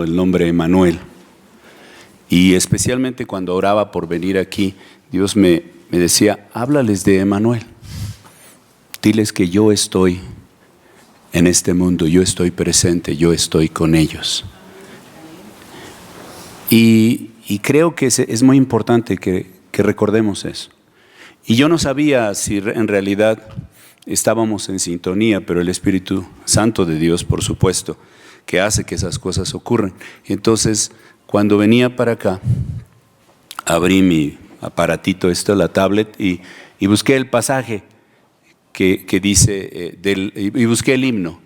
el nombre Emmanuel. Y especialmente cuando oraba por venir aquí, Dios me decía, háblales de Emmanuel. Diles que yo estoy en este mundo, yo estoy presente, yo estoy con ellos. Y creo que es muy importante que recordemos eso. Y yo no sabía si en realidad estábamos en sintonía, pero el Espíritu Santo de Dios, por supuesto, que hace que esas cosas ocurran. Entonces, cuando venía para acá, abrí mi aparatito, la tablet, y busqué el pasaje que dice, y busqué el himno,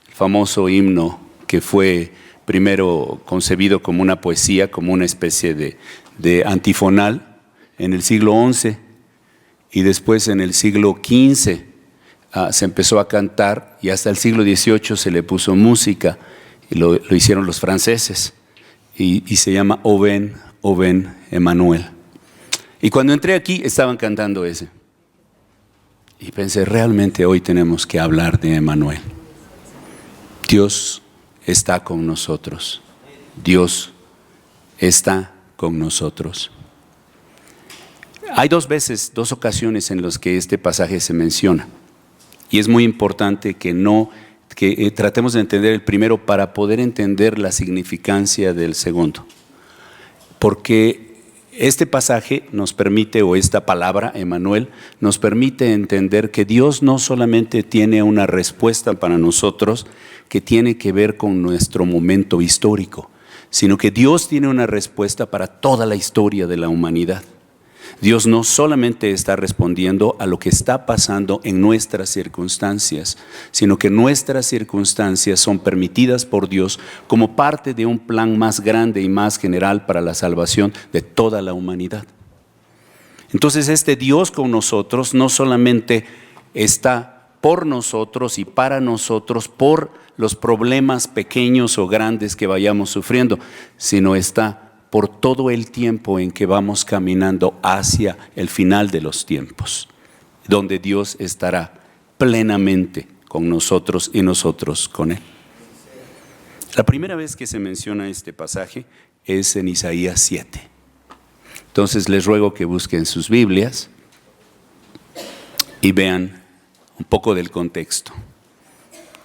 el famoso himno que fue primero concebido como una poesía, como una especie de antifonal en el siglo XI, y después en el siglo XV se empezó a cantar, y hasta el siglo XVIII se le puso música, y lo hicieron los franceses, y se llama O ven, Emmanuel. Y cuando entré aquí estaban cantando ese, y pensé, realmente hoy tenemos que hablar de Emmanuel. Dios está con nosotros, Dios está con nosotros. Hay dos ocasiones en las que este pasaje se menciona, y es muy importante que tratemos de entender el primero para poder entender la significancia del segundo. Porque este pasaje nos permite, o esta palabra, Emmanuel, nos permite entender que Dios no solamente tiene una respuesta para nosotros que tiene que ver con nuestro momento histórico, sino que Dios tiene una respuesta para toda la historia de la humanidad. Dios no solamente está respondiendo a lo que está pasando en nuestras circunstancias, sino que nuestras circunstancias son permitidas por Dios como parte de un plan más grande y más general para la salvación de toda la humanidad. Entonces este Dios con nosotros no solamente está por nosotros y para nosotros por los problemas pequeños o grandes que vayamos sufriendo, sino está por todo el tiempo en que vamos caminando hacia el final de los tiempos, donde Dios estará plenamente con nosotros y nosotros con Él. La primera vez que se menciona este pasaje es en Isaías 7. Entonces les ruego que busquen sus Biblias y vean un poco del contexto.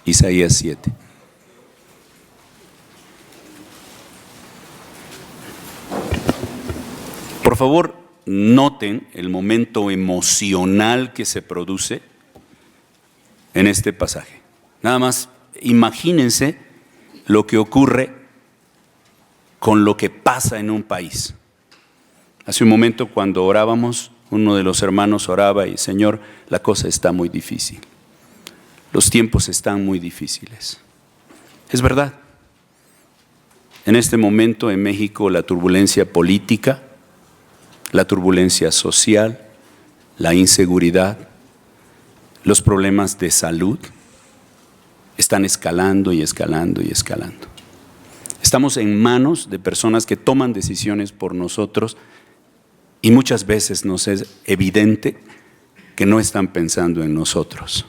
Isaías 7. Por favor, noten el momento emocional que se produce en este pasaje. Nada más, imagínense lo que ocurre con lo que pasa en un país. Hace un momento cuando orábamos, uno de los hermanos oraba y, Señor, la cosa está muy difícil. Los tiempos están muy difíciles. Es verdad. En este momento en México la turbulencia política, la turbulencia social, la inseguridad, los problemas de salud están escalando y escalando y escalando. Estamos en manos de personas que toman decisiones por nosotros y muchas veces nos es evidente que no están pensando en nosotros.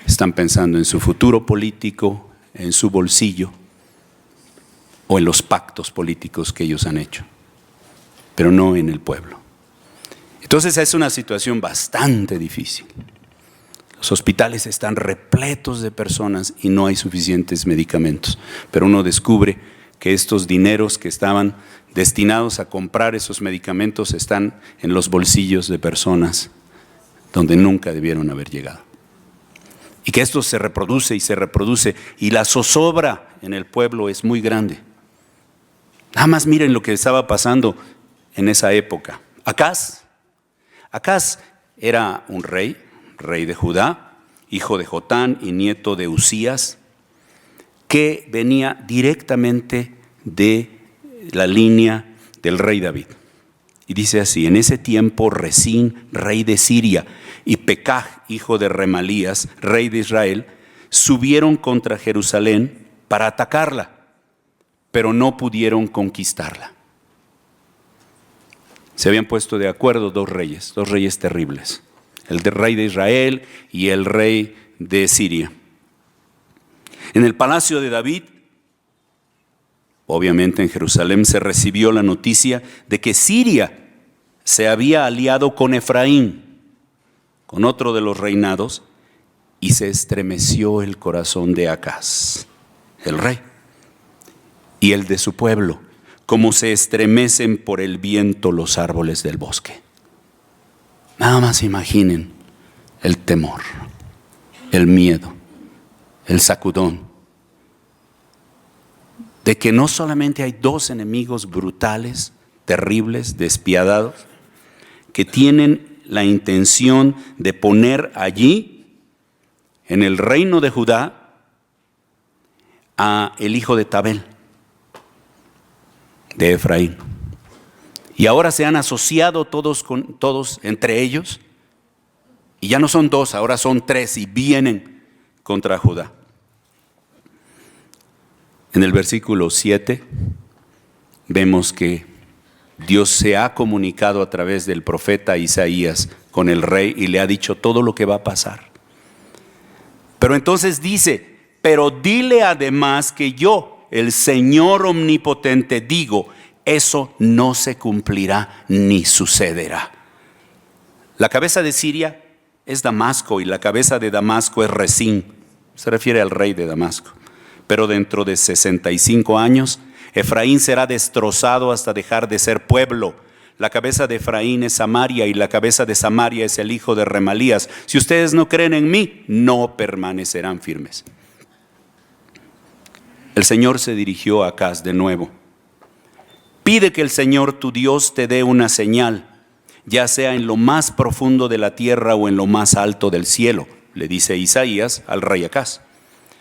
Están pensando en su futuro político, en su bolsillo o en los pactos políticos que ellos han hecho, pero no en el pueblo. Entonces es una situación bastante difícil. Los hospitales están repletos de personas y no hay suficientes medicamentos, pero uno descubre que estos dineros que estaban destinados a comprar esos medicamentos están en los bolsillos de personas donde nunca debieron haber llegado. Y que esto se reproduce y la zozobra en el pueblo es muy grande. Nada más miren lo que estaba pasando en esa época. Acaz era un rey de Judá, hijo de Jotán y nieto de Uzías, que venía directamente de la línea del rey David. Y dice así: en ese tiempo Resín, rey de Siria, y Pecaj, hijo de Remalías, rey de Israel, subieron contra Jerusalén para atacarla, pero no pudieron conquistarla. Se habían puesto de acuerdo dos reyes terribles, el rey de Israel y el rey de Siria. En el palacio de David obviamente en Jerusalén, se recibió la noticia de que Siria se había aliado con Efraín, con otro de los reinados, y se estremeció el corazón de Acaz, el rey, y el de su pueblo, como se estremecen por el viento los árboles del bosque. Nada más imaginen el temor, el miedo, el sacudón, de que no solamente hay dos enemigos brutales, terribles, despiadados, que tienen la intención de poner allí, en el reino de Judá, a el hijo de Tabel, de Efraín. Y ahora se han asociado todos entre ellos, y ya no son dos, ahora son tres, y vienen contra Judá. En el versículo 7 vemos que Dios se ha comunicado a través del profeta Isaías con el rey y le ha dicho todo lo que va a pasar. Pero entonces dice, pero dile además que yo, el Señor omnipotente, digo, eso no se cumplirá ni sucederá. La cabeza de Siria es Damasco y la cabeza de Damasco es Resín. Se refiere al rey de Damasco. Pero dentro de 65 años, Efraín será destrozado hasta dejar de ser pueblo. La cabeza de Efraín es Samaria y la cabeza de Samaria es el hijo de Remalías. Si ustedes no creen en mí, no permanecerán firmes. El Señor se dirigió a Acaz de nuevo. Pide que el Señor tu Dios te dé una señal, ya sea en lo más profundo de la tierra o en lo más alto del cielo, le dice Isaías al rey Acaz.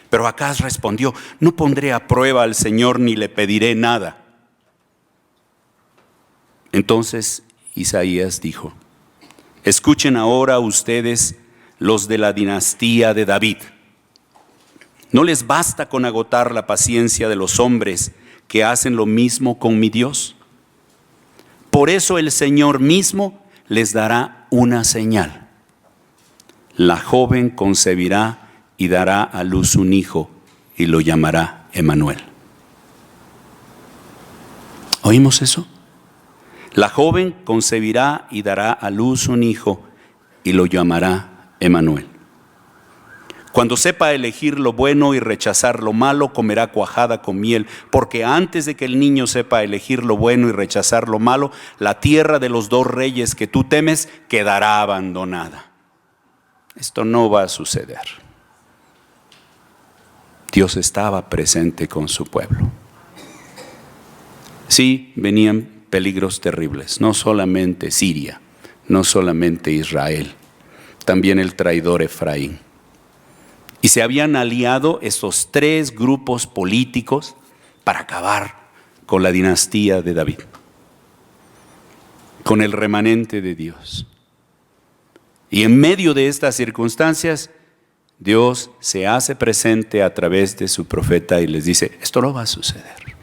Pero Acaz respondió, no pondré a prueba al Señor ni le pediré nada. Entonces Isaías dijo, escuchen ahora ustedes los de la dinastía de David. ¿No les basta con agotar la paciencia de los hombres que hacen lo mismo con mi Dios? Por eso el Señor mismo les dará una señal. La joven concebirá y dará a luz un hijo y lo llamará Emmanuel. ¿Oímos eso? La joven concebirá y dará a luz un hijo y lo llamará Emmanuel. Cuando sepa elegir lo bueno y rechazar lo malo, comerá cuajada con miel, porque antes de que el niño sepa elegir lo bueno y rechazar lo malo, la tierra de los dos reyes que tú temes quedará abandonada. Esto no va a suceder. Dios estaba presente con su pueblo. Sí, venían peligros terribles, no solamente Siria, no solamente Israel, también el traidor Efraín. Y se habían aliado esos tres grupos políticos para acabar con la dinastía de David, con el remanente de Dios. Y en medio de estas circunstancias, Dios se hace presente a través de su profeta y les dice, esto no va a suceder.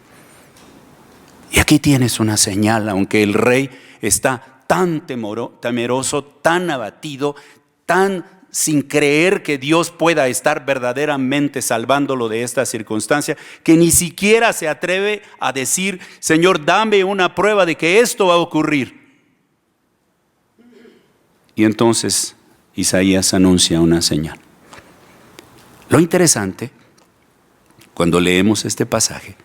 Y aquí tienes una señal, aunque el rey está tan temeroso, tan abatido, tan sin creer que Dios pueda estar verdaderamente salvándolo de esta circunstancia, que ni siquiera se atreve a decir, Señor, dame una prueba de que esto va a ocurrir. Y entonces Isaías anuncia una señal. Lo interesante, cuando leemos este pasaje,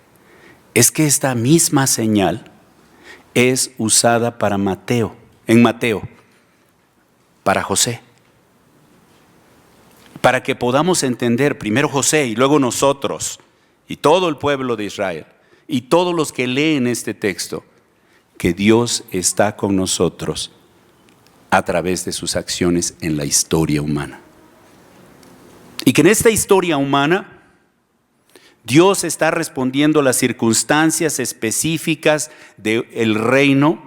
es que esta misma señal es usada para Mateo, para José. Para que podamos entender, primero José y luego nosotros, y todo el pueblo de Israel, y todos los que leen este texto, que Dios está con nosotros a través de sus acciones en la historia humana. Y que en esta historia humana, Dios está respondiendo a las circunstancias específicas del reino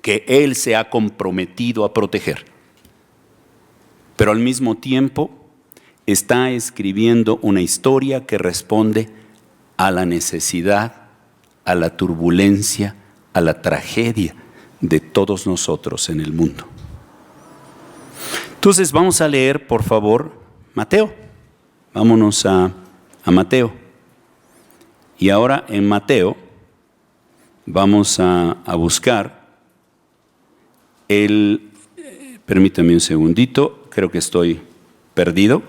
que Él se ha comprometido a proteger. Pero al mismo tiempo está escribiendo una historia que responde a la necesidad, a la turbulencia, a la tragedia de todos nosotros en el mundo. Entonces vamos a leer, por favor, Mateo. Vámonos a Mateo. Y ahora en Mateo vamos a buscar permítame un segundito, creo que estoy perdido.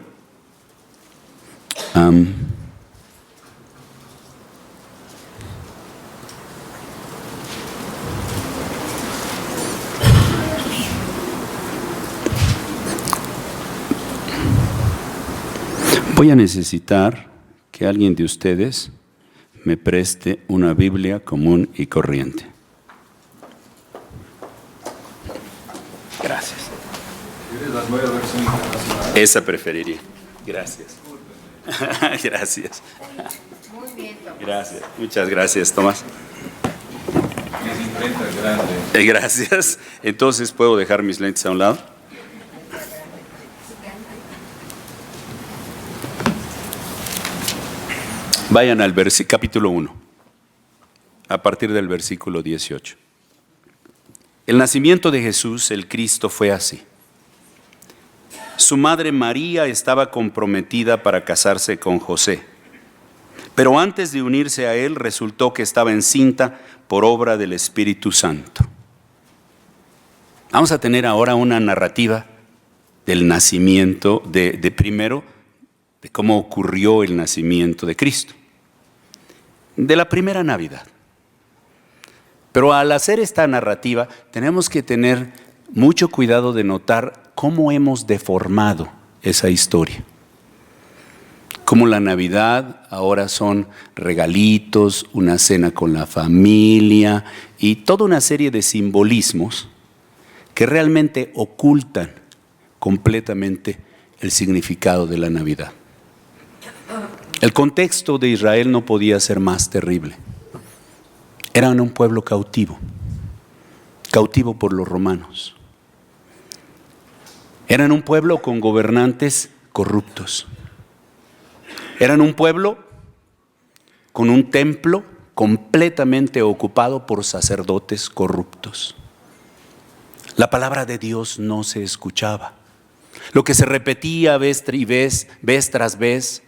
Voy a necesitar que alguien de ustedes me preste una Biblia común y corriente. Gracias. Esa preferiría. Gracias. Gracias. Muy bien, Tomás. Gracias. Muchas gracias, Tomás. Es imprenta grande. Gracias. Entonces, ¿puedo dejar mis lentes a un lado? Vayan al capítulo 1, a partir del versículo 18. El nacimiento de Jesús, el Cristo, fue así. Su madre María estaba comprometida para casarse con José, pero antes de unirse a él resultó que estaba encinta por obra del Espíritu Santo. Vamos a tener ahora una narrativa del nacimiento, primero, de cómo ocurrió el nacimiento de Cristo, de la primera Navidad. Pero al hacer esta narrativa tenemos que tener mucho cuidado de notar cómo hemos deformado esa historia. Cómo la Navidad ahora son regalitos, una cena con la familia y toda una serie de simbolismos que realmente ocultan completamente el significado de la Navidad. El contexto de Israel no podía ser más terrible. Eran un pueblo cautivo por los romanos. Eran un pueblo con gobernantes corruptos. Eran un pueblo con un templo completamente ocupado por sacerdotes corruptos. La palabra de Dios no se escuchaba. Lo que se repetía vez tras vez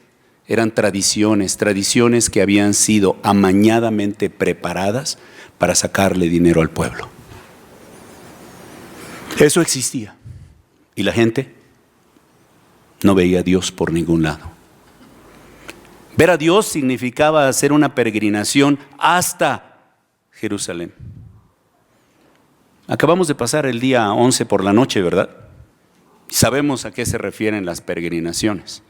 eran tradiciones que habían sido amañadamente preparadas para sacarle dinero al pueblo. Eso existía. Y la gente no veía a Dios por ningún lado. Ver a Dios significaba hacer una peregrinación hasta Jerusalén. Acabamos de pasar el día 11 por la noche, ¿verdad? Sabemos a qué se refieren las peregrinaciones.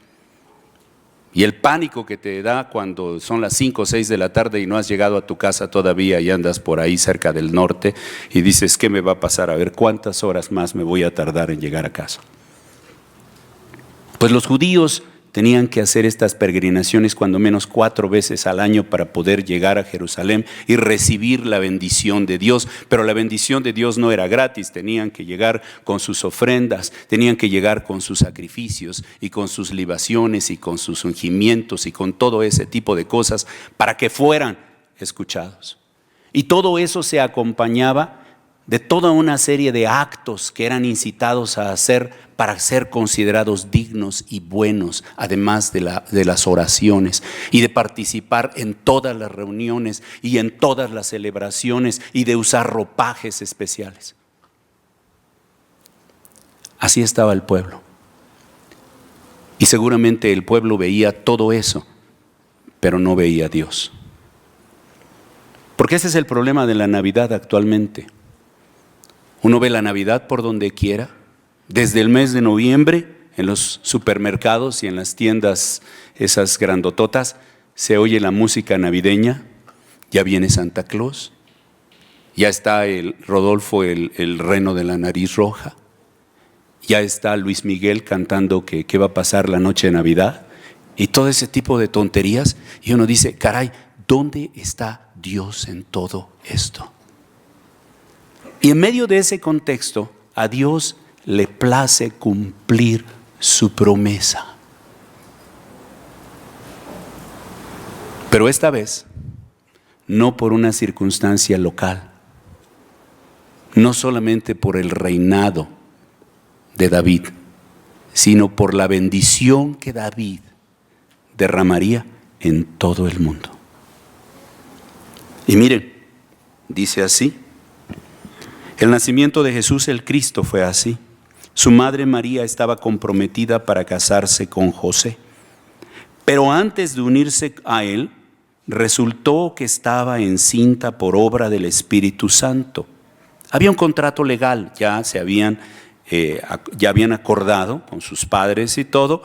Y el pánico que te da cuando son las 5 o 6 de la tarde y no has llegado a tu casa todavía y andas por ahí cerca del norte y dices, ¿qué me va a pasar? A ver, ¿cuántas horas más me voy a tardar en llegar a casa? Pues los judíos tenían que hacer estas peregrinaciones cuando menos 4 veces al año para poder llegar a Jerusalén y recibir la bendición de Dios. Pero la bendición de Dios no era gratis, tenían que llegar con sus ofrendas, tenían que llegar con sus sacrificios y con sus libaciones y con sus ungimientos y con todo ese tipo de cosas para que fueran escuchados. Y todo eso se acompañaba de toda una serie de actos que eran incitados a hacer para ser considerados dignos y buenos, además de las oraciones y de participar en todas las reuniones y en todas las celebraciones y de usar ropajes especiales. Así estaba el pueblo. Y seguramente el pueblo veía todo eso, pero no veía a Dios. Porque ese es el problema de la Navidad actualmente. Uno ve la Navidad por donde quiera, desde el mes de noviembre, en los supermercados y en las tiendas esas grandototas, se oye la música navideña, ya viene Santa Claus, ya está el Rodolfo, el reno de la nariz roja, ya está Luis Miguel cantando que qué va a pasar la noche de Navidad, y todo ese tipo de tonterías, y uno dice, caray, ¿dónde está Dios en todo esto? Y en medio de ese contexto, a Dios le place cumplir su promesa. Pero esta vez, no por una circunstancia local, no solamente por el reinado de David, sino por la bendición que David derramaría en todo el mundo. Y miren, dice así: el nacimiento de Jesús el Cristo fue así. Su madre María estaba comprometida para casarse con José, pero antes de unirse a él, resultó que estaba encinta por obra del Espíritu Santo. Había un contrato legal, ya habían acordado con sus padres y todo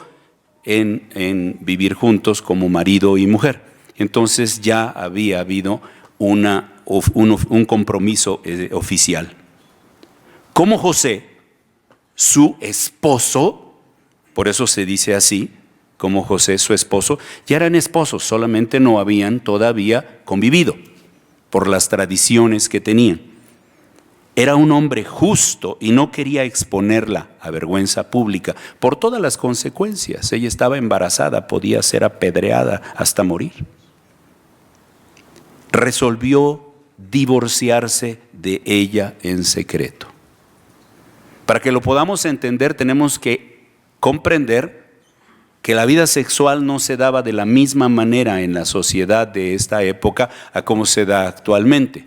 en vivir juntos como marido y mujer. Entonces ya había habido un compromiso oficial. Como José, su esposo, por eso se dice así, como José, su esposo, ya eran esposos, solamente no habían todavía convivido por las tradiciones que tenían. Era un hombre justo y no quería exponerla a vergüenza pública por todas las consecuencias. Ella estaba embarazada, podía ser apedreada hasta morir. Resolvió divorciarse de ella en secreto. Para que lo podamos entender, tenemos que comprender que la vida sexual no se daba de la misma manera en la sociedad de esta época a como se da actualmente.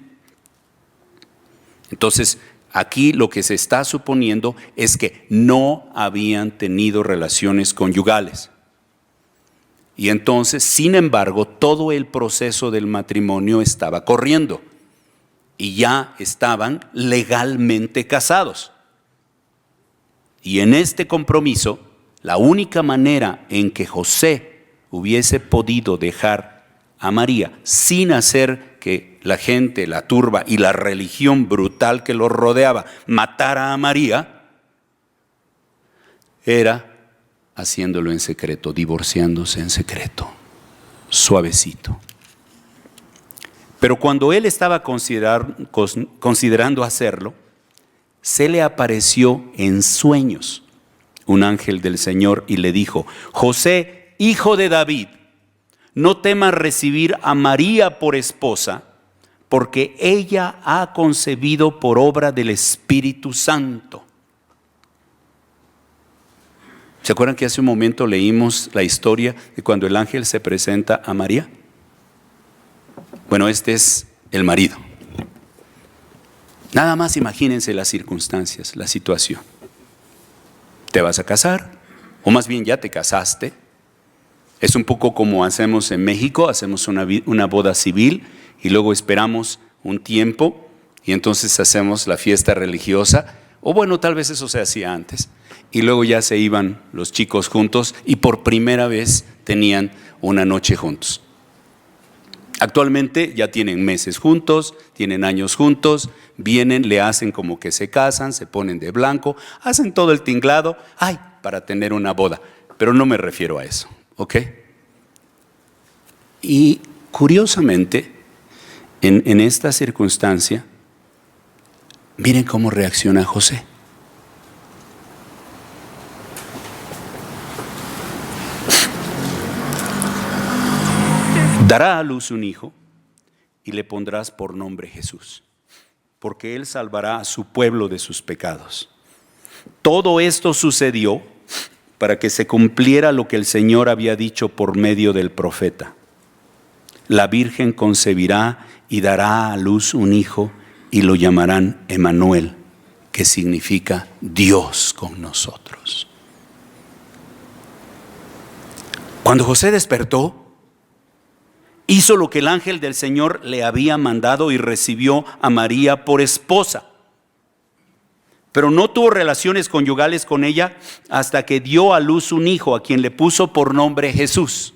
Entonces, aquí lo que se está suponiendo es que no habían tenido relaciones conyugales. Y entonces, sin embargo, todo el proceso del matrimonio estaba corriendo y ya estaban legalmente casados. Y en este compromiso, la única manera en que José hubiese podido dejar a María sin hacer que la gente, la turba y la religión brutal que los rodeaba matara a María, era haciéndolo en secreto, divorciándose en secreto, suavecito. Pero cuando él estaba considerando hacerlo, se le apareció en sueños un ángel del Señor y le dijo: José, hijo de David, no temas recibir a María por esposa, porque ella ha concebido por obra del Espíritu Santo. ¿Se acuerdan que hace un momento leímos la historia de cuando el ángel se presenta a María? Bueno, este es el marido. Nada más imagínense las circunstancias, la situación. Te vas a casar, o más bien ya te casaste. Es un poco como hacemos en México, hacemos una boda civil y luego esperamos un tiempo y entonces hacemos la fiesta religiosa, o bueno, tal vez eso se hacía antes, y luego ya se iban los chicos juntos y por primera vez tenían una noche juntos. Actualmente ya tienen meses juntos, tienen años juntos, vienen, le hacen como que se casan, se ponen de blanco, hacen todo el tinglado, para tener una boda, pero no me refiero a eso, ¿ok? Y curiosamente, en esta circunstancia, miren cómo reacciona José. Dará a luz un hijo y le pondrás por nombre Jesús, porque él salvará a su pueblo de sus pecados. Todo esto sucedió para que se cumpliera lo que el Señor había dicho por medio del profeta. La Virgen concebirá y dará a luz un hijo y lo llamarán Emmanuel, que significa Dios con nosotros. Cuando José despertó, hizo lo que el ángel del Señor le había mandado y recibió a María por esposa. Pero no tuvo relaciones conyugales con ella hasta que dio a luz un hijo, a quien le puso por nombre Jesús.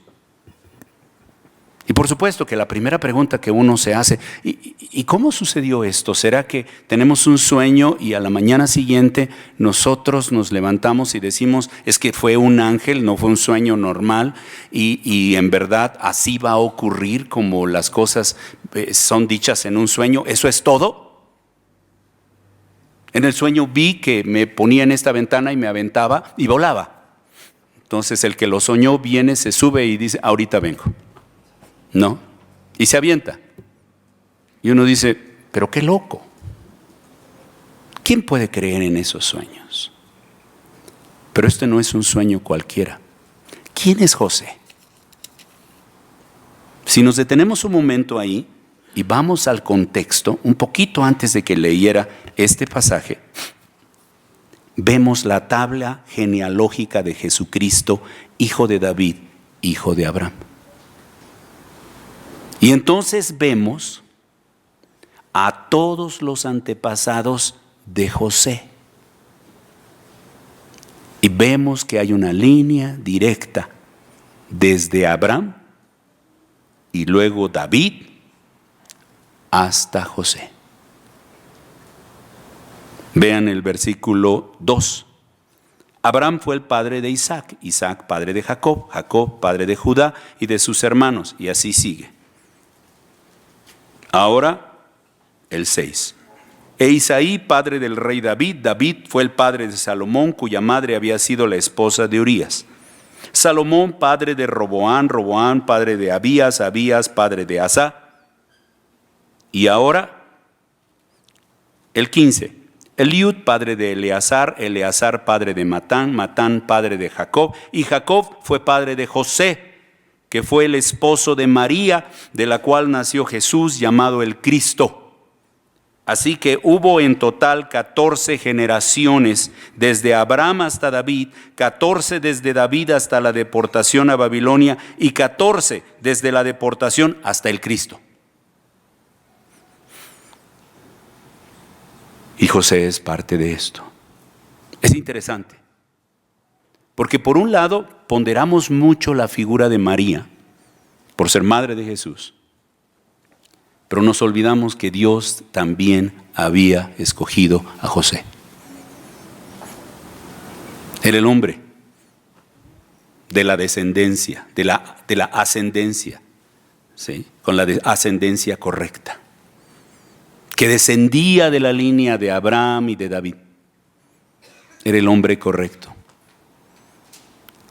Y por supuesto que la primera pregunta que uno se hace, ¿y cómo sucedió esto? ¿Será que tenemos un sueño y a la mañana siguiente nosotros nos levantamos y decimos, es que fue un ángel, no fue un sueño normal y en verdad así va a ocurrir como las cosas son dichas en un sueño? ¿Eso es todo? En el sueño vi que me ponía en esta ventana y me aventaba y volaba. Entonces el que lo soñó viene, se sube y dice, ahorita vengo. No, y se avienta. Y uno dice, pero qué loco. ¿Quién puede creer en esos sueños? Pero este no es un sueño cualquiera. ¿Quién es José? Si nos detenemos un momento ahí y vamos al contexto, un poquito antes de que leyera este pasaje, vemos la tabla genealógica de Jesucristo, hijo de David, hijo de Abraham. Y entonces vemos a todos los antepasados de José. Y vemos que hay una línea directa desde Abraham y luego David hasta José. Vean el versículo 2. Abraham fue el padre de Isaac, Isaac padre de Jacob, Jacob padre de Judá y de sus hermanos, y así sigue. Ahora el 6. E Isaí, padre del rey David, David fue el padre de Salomón, cuya madre había sido la esposa de Urías. Salomón, padre de Roboán, Roboán, padre de Abías, Abías, padre de Asá. Y ahora el 15. Eliud, padre de Eleazar, Eleazar, padre de Matán, Matán, padre de Jacob, y Jacob fue padre de José, que fue el esposo de María, de la cual nació Jesús, llamado el Cristo. Así que hubo en total 14 generaciones, desde Abraham hasta David, 14 desde David hasta la deportación a Babilonia, y 14 desde la deportación hasta el Cristo. Y José es parte de esto. Es interesante, porque por un lado ponderamos mucho la figura de María, por ser madre de Jesús, pero nos olvidamos que Dios también había escogido a José. Era el hombre de la descendencia, de la ascendencia, ¿sí? Con la ascendencia correcta, que descendía de la línea de Abraham y de David. Era el hombre correcto.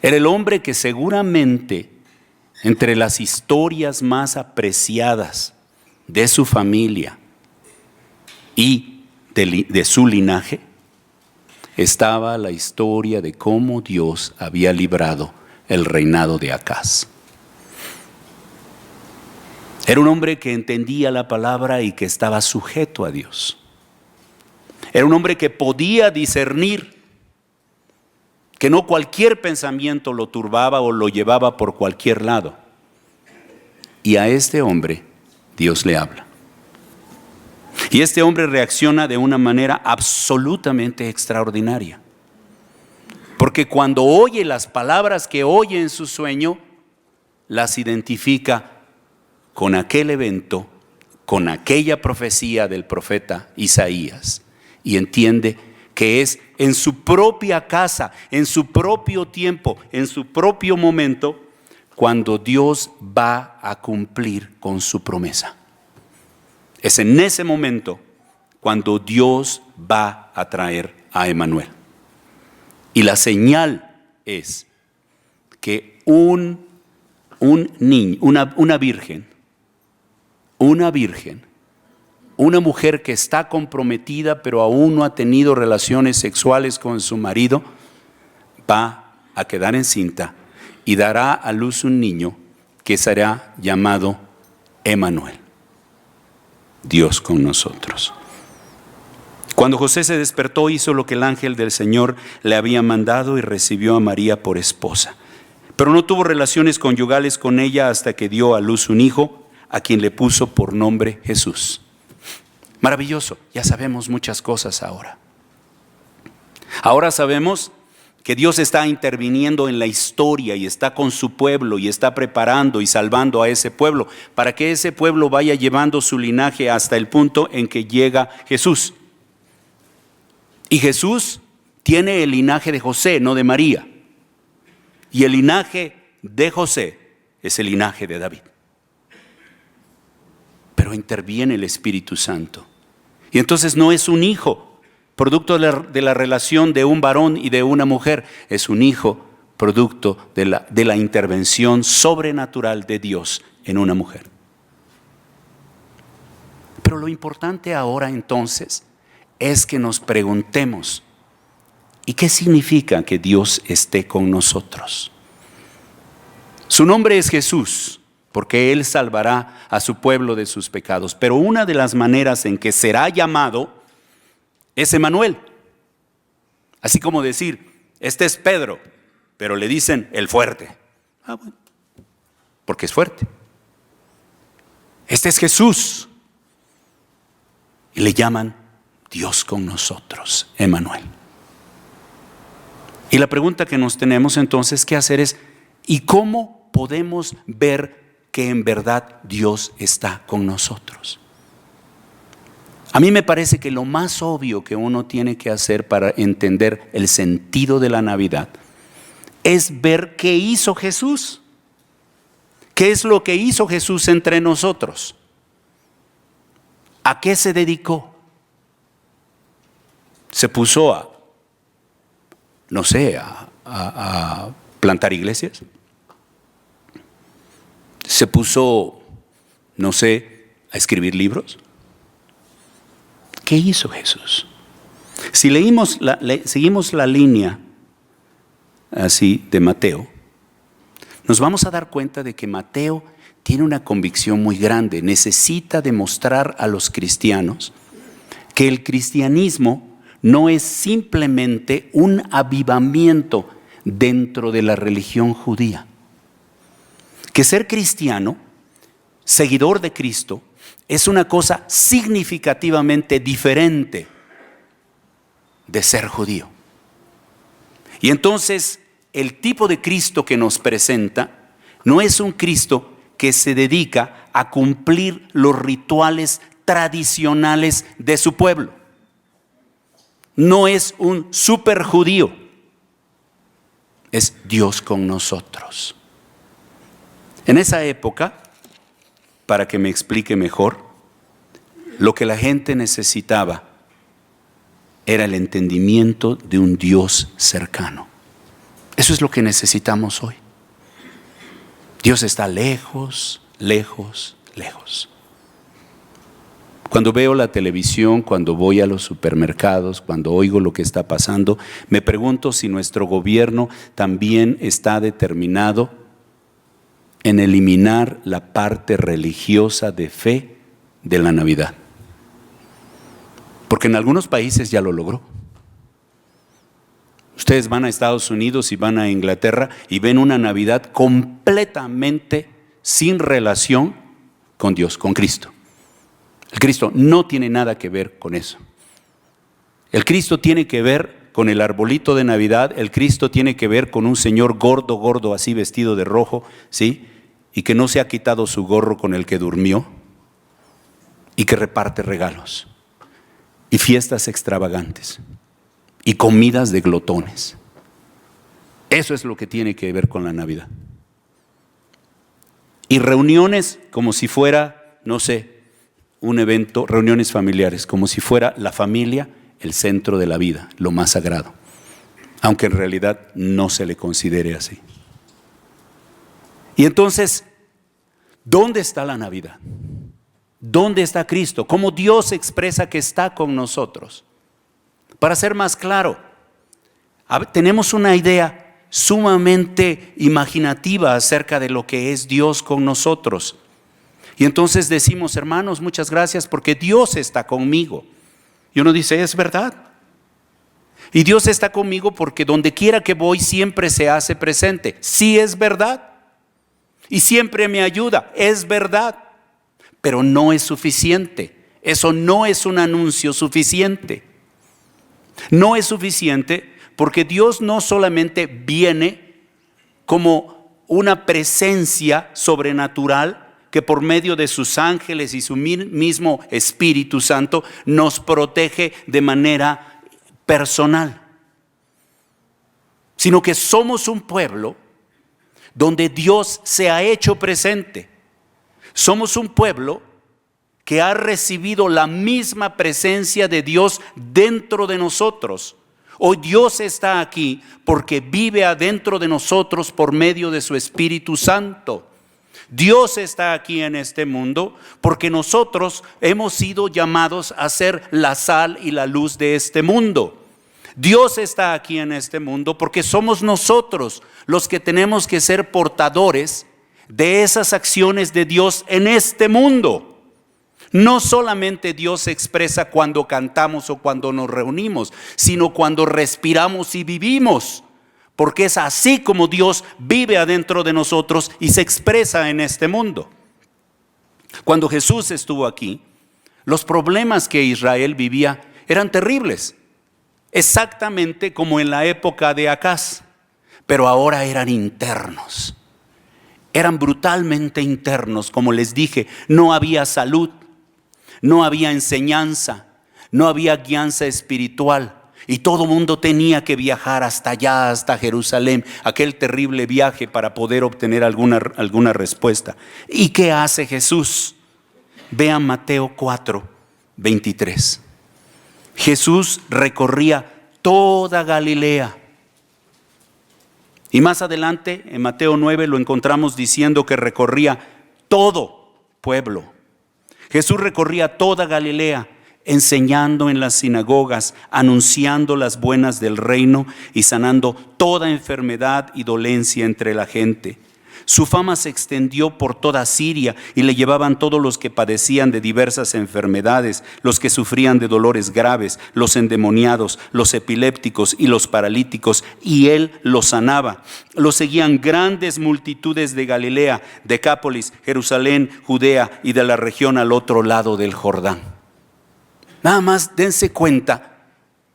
Era el hombre que seguramente, entre las historias más apreciadas de su familia y de su linaje, estaba la historia de cómo Dios había librado el reinado de Acaz. Era un hombre que entendía la palabra y que estaba sujeto a Dios. Era un hombre que podía discernir, que no cualquier pensamiento lo turbaba o lo llevaba por cualquier lado. Y a este hombre Dios le habla. Y este hombre reacciona de una manera absolutamente extraordinaria. Porque cuando oye las palabras que oye en su sueño, las identifica con aquel evento, con aquella profecía del profeta Isaías, y entiende que es en su propia casa, en su propio tiempo, en su propio momento, cuando Dios va a cumplir con su promesa. Es en ese momento cuando Dios va a traer a Emanuel. Y la señal es que un niño, una virgen, una mujer que está comprometida pero aún no ha tenido relaciones sexuales con su marido, va a quedar encinta y dará a luz un niño que será llamado Emanuel, Dios con nosotros. Cuando José se despertó, hizo lo que el ángel del Señor le había mandado y recibió a María por esposa. Pero no tuvo relaciones conyugales con ella hasta que dio a luz un hijo, a quien le puso por nombre Jesús. Maravilloso, ya sabemos muchas cosas ahora. Ahora sabemos que Dios está interviniendo en la historia y está con su pueblo y está preparando y salvando a ese pueblo para que ese pueblo vaya llevando su linaje hasta el punto en que llega Jesús. Y Jesús tiene el linaje de José, no de María. Y el linaje de José es el linaje de David. Pero interviene el Espíritu Santo. Y entonces no es un hijo producto de la relación de un varón y de una mujer, es un hijo producto de la intervención sobrenatural de Dios en una mujer. Pero lo importante ahora entonces es que nos preguntemos, ¿y qué significa que Dios esté con nosotros? Su nombre es Jesús, porque Él salvará a su pueblo de sus pecados. Pero una de las maneras en que será llamado es Emmanuel. Así como decir, este es Pedro, pero le dicen el fuerte. Bueno, porque es fuerte. Este es Jesús. Y le llaman Dios con nosotros, Emmanuel. Y la pregunta que nos tenemos entonces que hacer es, ¿y cómo podemos ver que en verdad Dios está con nosotros? A mí me parece que lo más obvio que uno tiene que hacer para entender el sentido de la Navidad es ver qué hizo Jesús. ¿Qué es lo que hizo Jesús entre nosotros? ¿A qué se dedicó? Se puso a plantar iglesias. Se puso, a escribir libros. ¿Qué hizo Jesús? Si seguimos la línea así de Mateo, nos vamos a dar cuenta de que Mateo tiene una convicción muy grande. Necesita demostrar a los cristianos que el cristianismo no es simplemente un avivamiento dentro de la religión judía. Que ser cristiano, seguidor de Cristo, es una cosa significativamente diferente de ser judío. Y entonces, el tipo de Cristo que nos presenta no es un Cristo que se dedica a cumplir los rituales tradicionales de su pueblo. No es un super judío, es Dios con nosotros. En esa época, para que me explique mejor, lo que la gente necesitaba era el entendimiento de un Dios cercano. Eso es lo que necesitamos hoy. Dios está lejos, lejos, lejos. Cuando veo la televisión, cuando voy a los supermercados, cuando oigo lo que está pasando, me pregunto si nuestro gobierno también está determinado en eliminar la parte religiosa de fe de la Navidad. Porque en algunos países ya lo logró. Ustedes van a Estados Unidos y van a Inglaterra y ven una Navidad completamente sin relación con Dios, con Cristo. El Cristo no tiene nada que ver con eso. El Cristo tiene que ver con el arbolito de Navidad. El Cristo tiene que ver con un señor gordo, así vestido de rojo, ¿sí? Y que no se ha quitado su gorro con el que durmió y que reparte regalos y fiestas extravagantes y comidas de glotones. Eso es lo que tiene que ver con la Navidad. Y reuniones como si fuera, un evento, reuniones familiares, como si fuera la familia el centro de la vida, lo más sagrado, aunque en realidad no se le considere así. Y entonces, ¿dónde está la Navidad? ¿Dónde está Cristo? ¿Cómo Dios expresa que está con nosotros? Para ser más claro, tenemos una idea sumamente imaginativa acerca de lo que es Dios con nosotros. Y entonces decimos, hermanos, muchas gracias porque Dios está conmigo. Y uno dice, es verdad. Y Dios está conmigo porque donde quiera que voy siempre se hace presente. Sí, es verdad. Y siempre me ayuda, es verdad. Pero no es suficiente. Eso no es un anuncio suficiente. No es suficiente porque Dios no solamente viene como una presencia sobrenatural que por medio de sus ángeles y su mismo Espíritu Santo nos protege de manera personal, sino que somos un pueblo donde Dios se ha hecho presente. Somos un pueblo que ha recibido la misma presencia de Dios dentro de nosotros. Hoy Dios está aquí porque vive adentro de nosotros por medio de su Espíritu Santo. Dios está aquí en este mundo porque nosotros hemos sido llamados a ser la sal y la luz de este mundo. Dios está aquí en este mundo porque somos nosotros los que tenemos que ser portadores de esas acciones de Dios en este mundo. No solamente Dios se expresa cuando cantamos o cuando nos reunimos, sino cuando respiramos y vivimos, porque es así como Dios vive adentro de nosotros y se expresa en este mundo. Cuando Jesús estuvo aquí, los problemas que Israel vivía eran terribles, exactamente como en la época de Acaz, pero ahora eran internos, eran brutalmente internos. Como les dije, no había salud, no había enseñanza, no había guianza espiritual, y todo el mundo tenía que viajar hasta allá, hasta Jerusalén, aquel terrible viaje para poder obtener alguna respuesta. ¿Y qué hace Jesús? Vean Mateo 4:23. Jesús recorría toda Galilea. Y más adelante, en Mateo 9, lo encontramos diciendo que recorría todo pueblo. Jesús recorría toda Galilea, enseñando en las sinagogas, anunciando las buenas del reino y sanando toda enfermedad y dolencia entre la gente. Su fama se extendió por toda Siria y le llevaban todos los que padecían de diversas enfermedades, los que sufrían de dolores graves, los endemoniados, los epilépticos y los paralíticos, y él los sanaba. Lo seguían grandes multitudes de Galilea, Decápolis, Jerusalén, Judea y de la región al otro lado del Jordán. Nada más dense cuenta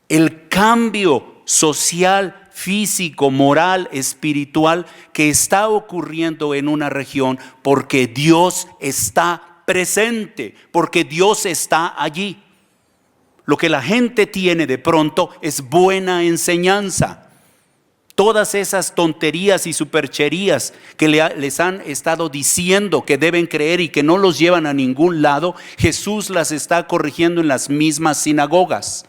el cambio social, físico, moral, espiritual que está ocurriendo en una región, porque Dios está presente, porque Dios está allí. Lo que la gente tiene de pronto es buena enseñanza. Todas esas tonterías y supercherías que les han estado diciendo que deben creer y que no los llevan a ningún lado, Jesús las está corrigiendo en las mismas sinagogas.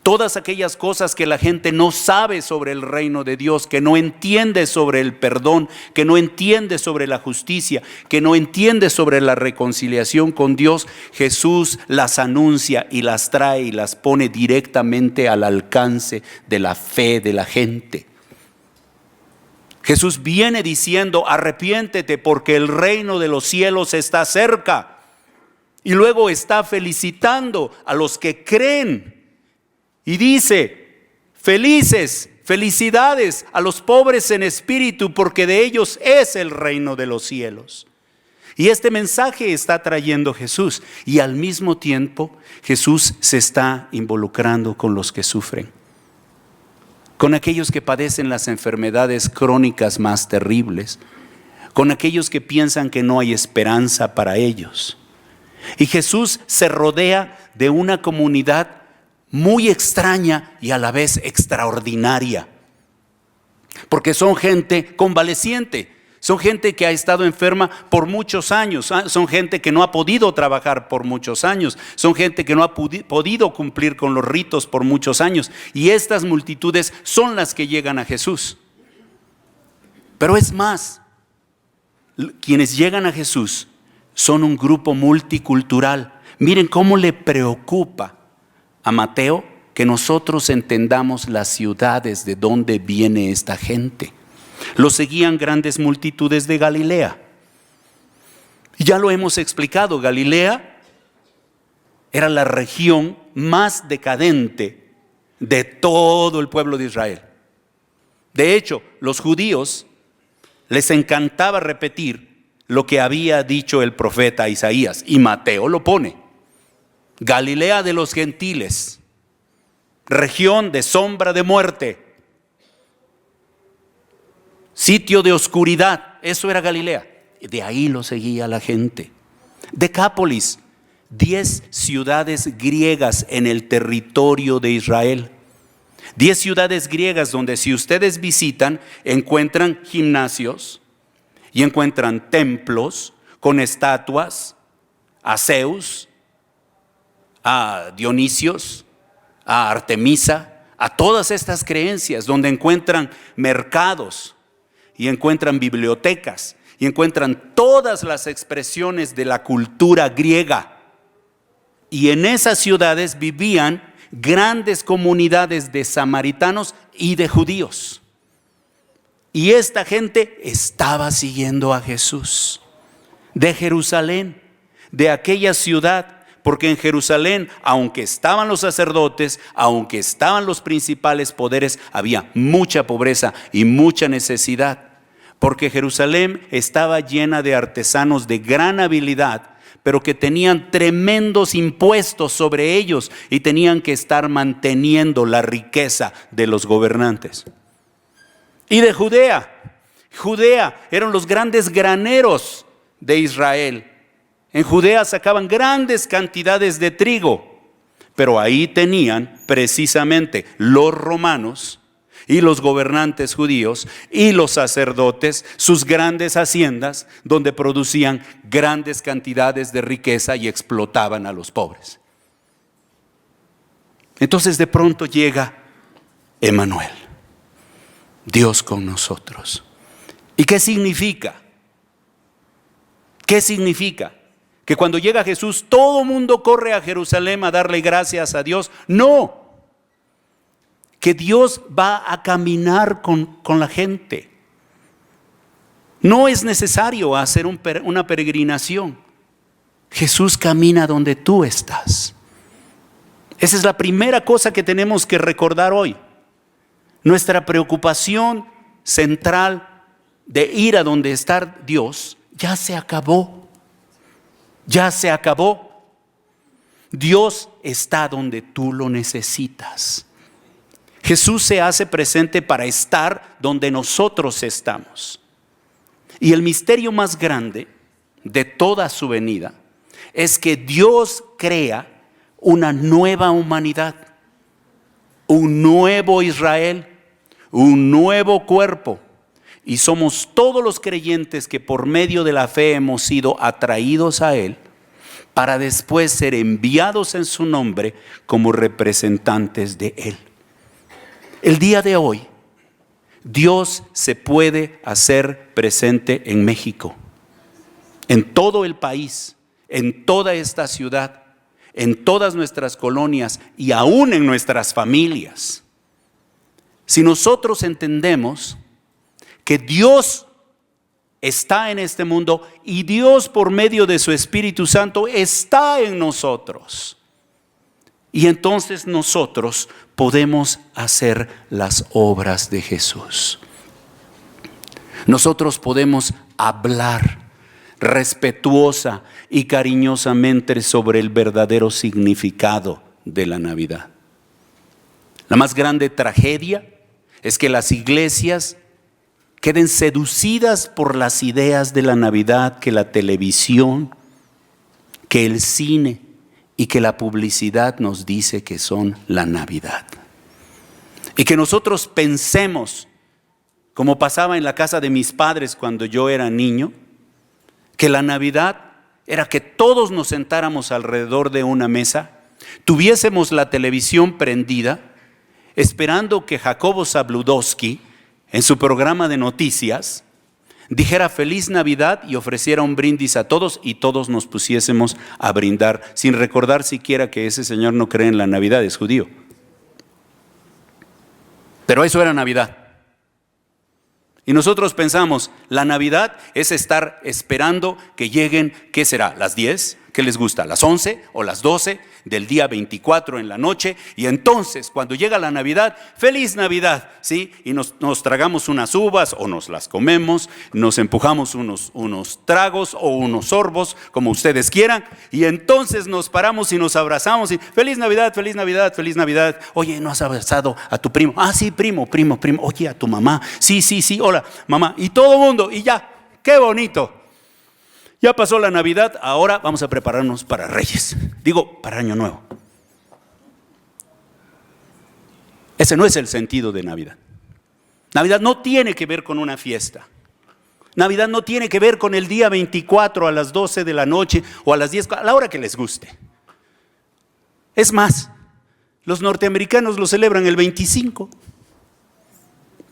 Todas aquellas cosas que la gente no sabe sobre el reino de Dios, que no entiende sobre el perdón, que no entiende sobre la justicia, que no entiende sobre la reconciliación con Dios, Jesús las anuncia y las trae y las pone directamente al alcance de la fe de la gente. Jesús viene diciendo: arrepiéntete porque el reino de los cielos está cerca. Y luego está felicitando a los que creen. Y dice: felicidades a los pobres en espíritu, porque de ellos es el reino de los cielos. Y este mensaje está trayendo Jesús. Y al mismo tiempo Jesús se está involucrando con los que sufren, con aquellos que padecen las enfermedades crónicas más terribles, con aquellos que piensan que no hay esperanza para ellos. Y Jesús se rodea de una comunidad muy extraña y a la vez extraordinaria, porque son gente convaleciente, son gente que ha estado enferma por muchos años, son gente que no ha podido trabajar por muchos años, son gente que no ha podido cumplir con los ritos por muchos años, y estas multitudes son las que llegan a Jesús. Pero es más, quienes llegan a Jesús son un grupo multicultural. Miren cómo le preocupa a Mateo que nosotros entendamos las ciudades de donde viene esta gente. Lo seguían grandes multitudes de Galilea. Ya lo hemos explicado, Galilea era la región más decadente de todo el pueblo de Israel. De hecho, los judíos les encantaba repetir lo que había dicho el profeta Isaías, y Mateo lo pone: Galilea de los gentiles, región de sombra de muerte, sitio de oscuridad. Eso era Galilea. De ahí lo seguía la gente. Decápolis, 10 ciudades griegas en el territorio de Israel. 10 ciudades griegas donde, si ustedes visitan, encuentran gimnasios y encuentran templos con estatuas a Zeus, a Dionisios, a Artemisa, a todas estas creencias, donde encuentran mercados y encuentran bibliotecas y encuentran todas las expresiones de la cultura griega. Y en esas ciudades vivían grandes comunidades de samaritanos y de judíos. Y esta gente estaba siguiendo a Jesús. De Jerusalén, de aquella ciudad, porque en Jerusalén, aunque estaban los sacerdotes, aunque estaban los principales poderes, había mucha pobreza y mucha necesidad. Porque Jerusalén estaba llena de artesanos de gran habilidad, pero que tenían tremendos impuestos sobre ellos y tenían que estar manteniendo la riqueza de los gobernantes. Y de Judea. Judea eran los grandes graneros de Israel. En Judea sacaban grandes cantidades de trigo, pero ahí tenían precisamente los romanos y los gobernantes judíos y los sacerdotes sus grandes haciendas donde producían grandes cantidades de riqueza y explotaban a los pobres. Entonces de pronto llega Emmanuel, Dios con nosotros. ¿Y qué significa? ¿Qué significa? ¿Que cuando llega Jesús todo el mundo corre a Jerusalén a darle gracias a Dios? No. Que Dios va a caminar con la gente. No es necesario hacer una peregrinación. Jesús camina donde tú estás. Esa es la primera cosa que tenemos que recordar hoy. Nuestra preocupación central de ir a donde está Dios ya se acabó. Ya se acabó. Dios está donde tú lo necesitas. Jesús se hace presente para estar donde nosotros estamos. Y el misterio más grande de toda su venida es que Dios crea una nueva humanidad, un nuevo Israel, un nuevo cuerpo. Y somos todos los creyentes que por medio de la fe hemos sido atraídos a Él para después ser enviados en su nombre como representantes de Él. El día de hoy, Dios se puede hacer presente en México, en todo el país, en toda esta ciudad, en todas nuestras colonias y aún en nuestras familias. Si nosotros entendemos que Dios está en este mundo y Dios por medio de su Espíritu Santo está en nosotros. Y entonces nosotros podemos hacer las obras de Jesús. Nosotros podemos hablar respetuosa y cariñosamente sobre el verdadero significado de la Navidad. La más grande tragedia es que las iglesias queden seducidas por las ideas de la Navidad, que la televisión, que el cine y que la publicidad nos dice que son la Navidad. Y que nosotros pensemos, como pasaba en la casa de mis padres cuando yo era niño, que la Navidad era que todos nos sentáramos alrededor de una mesa, tuviésemos la televisión prendida, esperando que Jacobo Zabludowski, en su programa de noticias, dijera feliz Navidad y ofreciera un brindis a todos y todos nos pusiésemos a brindar, sin recordar siquiera que ese señor no cree en la Navidad, es judío. Pero eso era Navidad. Y nosotros pensamos, la Navidad es estar esperando que lleguen, ¿qué será? ¿Las 10? ¿Qué les gusta? ¿Las 11 o las 12 del día 24 en la noche? Y entonces, cuando llega la Navidad, ¡feliz Navidad! ¿Sí? Y nos tragamos unas uvas o nos las comemos, nos empujamos unos tragos o unos sorbos, como ustedes quieran, y entonces nos paramos y nos abrazamos y ¡feliz Navidad, feliz Navidad, feliz Navidad! Oye, ¿no has abrazado a tu primo? Ah, sí, primo. Oye, a tu mamá. Sí, hola, mamá. Y todo el mundo, y ya, ¡qué bonito! Ya pasó la Navidad, ahora vamos a prepararnos para Reyes. Digo, para Año Nuevo. Ese no es el sentido de Navidad. Navidad no tiene que ver con una fiesta. Navidad no tiene que ver con el día 24 a las 12 de la noche o a las 10, a la hora que les guste. Es más, los norteamericanos lo celebran el 25.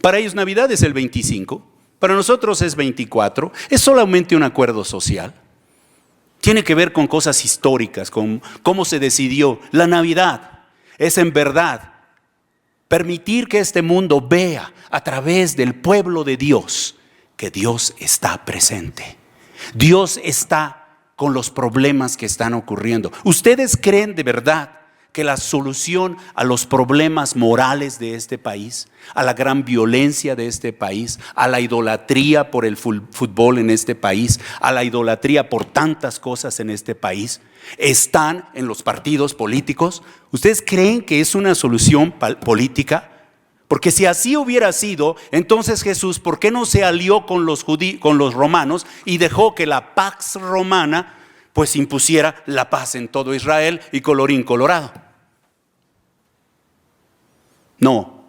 Para ellos Navidad es el 25. Para nosotros es 24, es solamente un acuerdo social. Tiene que ver con cosas históricas, con cómo se decidió. La Navidad es en verdad Permitir que este mundo vea a través del pueblo de Dios que Dios está presente. Dios está con los problemas que están ocurriendo. ¿Ustedes creen de verdad que la solución a los problemas morales de este país, a la gran violencia de este país, a la idolatría por el fútbol en este país, a la idolatría por tantas cosas en este país, están en los partidos políticos? ¿Ustedes creen que es una solución política? Porque si así hubiera sido, entonces Jesús, ¿por qué no se alió con los romanos y dejó que la Pax Romana pues impusiera la paz en todo Israel y colorín colorado? No,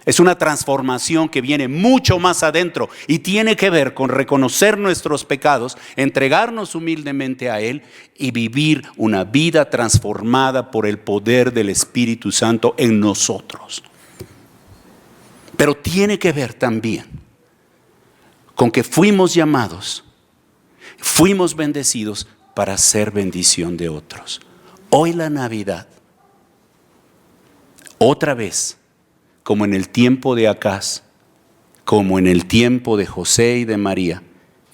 es una transformación que viene mucho más adentro y tiene que ver con reconocer nuestros pecados, entregarnos humildemente a Él y vivir una vida transformada por el poder del Espíritu Santo en nosotros. Pero tiene que ver también con que fuimos llamados, fuimos bendecidos para ser bendición de otros. Hoy la Navidad, otra vez, como en el tiempo de Acaz, como en el tiempo de José y de María,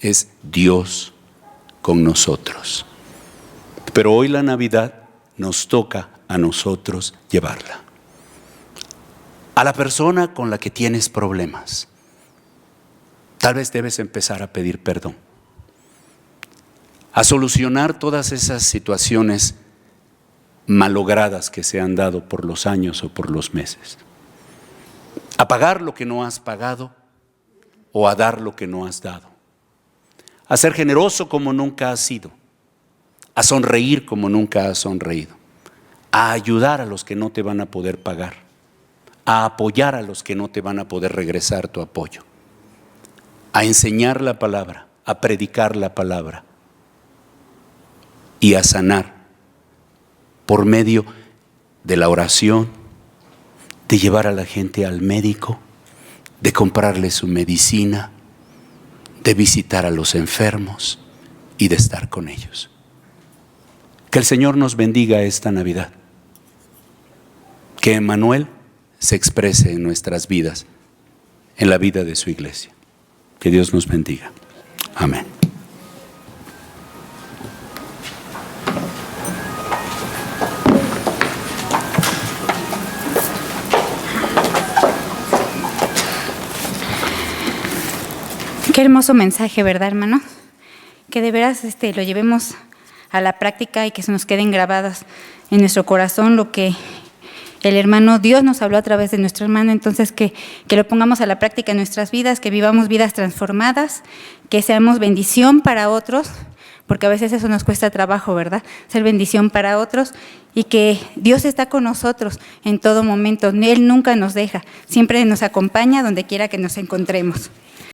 es Dios con nosotros. Pero hoy la Navidad nos toca a nosotros llevarla. A la persona con la que tienes problemas, tal vez debes empezar a pedir perdón, a solucionar todas esas situaciones malogradas que se han dado por los años o por los meses, a pagar lo que no has pagado o a dar lo que no has dado, a ser generoso como nunca has sido, a sonreír como nunca has sonreído, a ayudar a los que no te van a poder pagar, a apoyar a los que no te van a poder regresar tu apoyo, a enseñar la palabra, a predicar la palabra y a sanar por medio de la oración, de llevar a la gente al médico, de comprarle su medicina, de visitar a los enfermos y de estar con ellos. Que el Señor nos bendiga esta Navidad. Que Emmanuel se exprese en nuestras vidas, en la vida de su iglesia. Que Dios nos bendiga. Amén. Qué hermoso mensaje, ¿verdad, hermano? Que de veras lo llevemos a la práctica y que se nos queden grabadas en nuestro corazón lo que el hermano Dios nos habló a través de nuestro hermano. Entonces que lo pongamos a la práctica en nuestras vidas, que vivamos vidas transformadas, que seamos bendición para otros, porque a veces eso nos cuesta trabajo, ¿verdad? Ser bendición para otros, y que Dios está con nosotros en todo momento. Él nunca nos deja, siempre nos acompaña donde quiera que nos encontremos.